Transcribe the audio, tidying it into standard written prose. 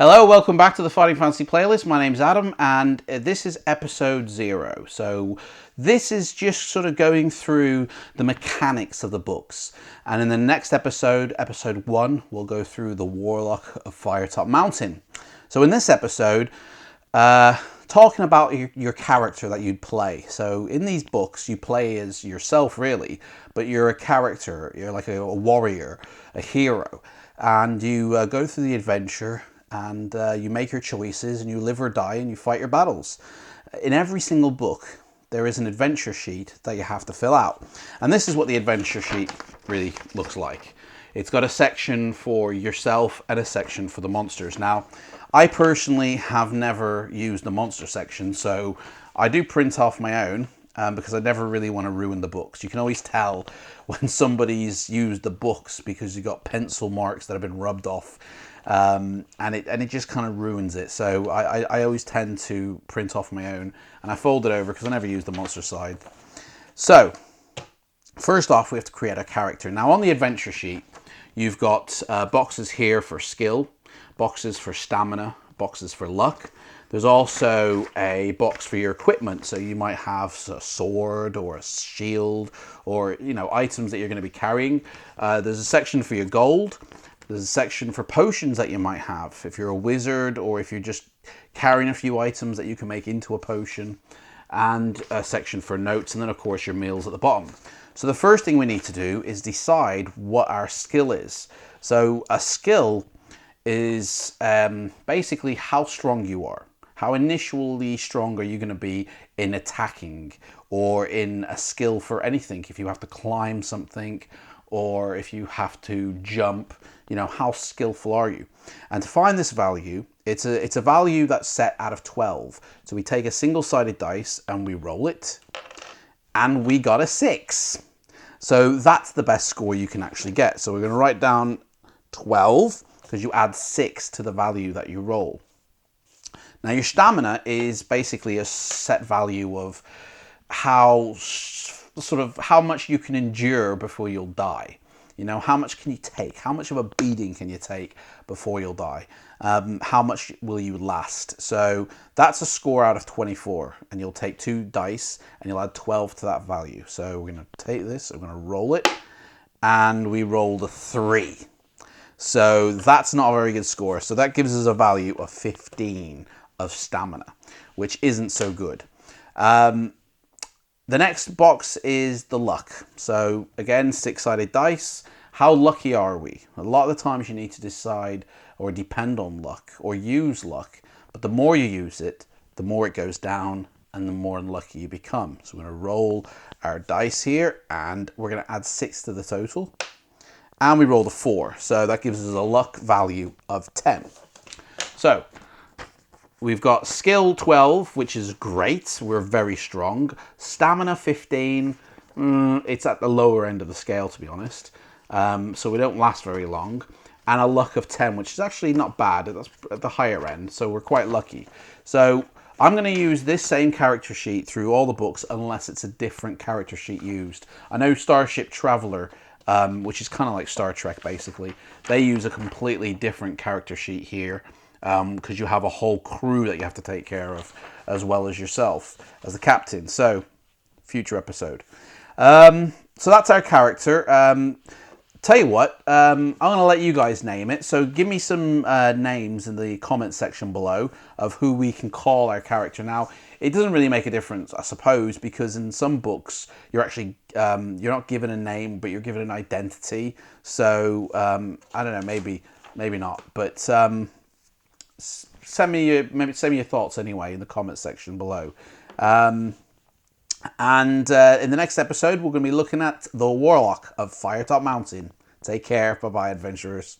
Hello, welcome back to the Fighting Fantasy playlist. My name's Adam, and this is episode 0. So this is just sort of going through the mechanics of the books. And in the next episode, episode 1, we'll go through the Warlock of Firetop Mountain. So in this episode, talking about your character that you'd play. So in these books, you play as yourself, really, but you're a character. You're like a warrior, a hero, and you go through the adventure, and you make your choices, and you live or die, and you fight your battles. In every single book, there is an adventure sheet that you have to fill out. And this is what the adventure sheet really looks like. It's got a section for yourself and a section for the monsters. Now, I personally have never used the monster section, so I do print off my own because I never really want to ruin the books. You can always tell when somebody's used the books because you've got pencil marks that have been rubbed off. And it just kind of ruins it. So I always tend to print off my own, and I fold it over because I never use the monster side. So first off, we have to create a character. Now on the adventure sheet, you've got boxes here for skill, boxes for stamina, boxes for luck. There's also a box for your equipment. So you might have a sword or a shield or, items that you're going to be carrying. There's a section for your gold. There's a section for potions that you might have if you're a wizard, or if you're just carrying a few items that you can make into a potion, and a section for notes, and then of course your meals at the bottom. So the first thing we need to do is decide what our skill is. So a skill is basically how strong you are. How initially strong are you going to be in attacking, or in a skill for anything? If you have to climb something, or if you have to jump, how skillful are you? And to find this value, it's a value that's set out of 12. So we take a single-sided dice and we roll it, and we got a 6. So that's the best score you can actually get. So we're going to write down 12 because you add 6 to the value that you roll. Now your stamina is basically a set value of how much you can endure before you'll die. How much can you take? How much of a beating can you take before you'll die? How much will you last? So that's a score out of 24, and you'll take 2 dice and you'll add 12 to that value. So we're going to take this, we're going to roll it, and we rolled a 3. So that's not a very good score. So that gives us a value of 15 of stamina, which isn't so good. The next box is the luck. So again, 6-sided dice. How lucky are we? A lot of the times you need to decide or depend on luck or use luck. But the more you use it, the more it goes down and the more unlucky you become. So we're going to roll our dice here, and we're going to add 6 to the total. And we rolled a 4. So that gives us a luck value of 10. So we've got skill 12, which is great. We're very strong. Stamina 15. It's at the lower end of the scale, to be honest. So we don't last very long. And a luck of 10, which is actually not bad. That's at the higher end, so we're quite lucky. So I'm going to use this same character sheet through all the books unless it's a different character sheet used. I know Starship Traveler, which is kind of like Star Trek, basically. They use a completely different character sheet here, because you have a whole crew that you have to take care of, as well as yourself as the captain. So, future episode. So that's our character. Tell you what, I'm going to let you guys name it. So give me some names in the comment section below of who we can call our character. Now, it doesn't really make a difference, I suppose, because in some books you're actually you're not given a name, but you're given an identity. So I don't know, maybe not, but send me your thoughts anyway in the comment section below. And in the next episode, we're going to be looking at the Warlock of Firetop Mountain. Take care. Bye-bye, adventurers.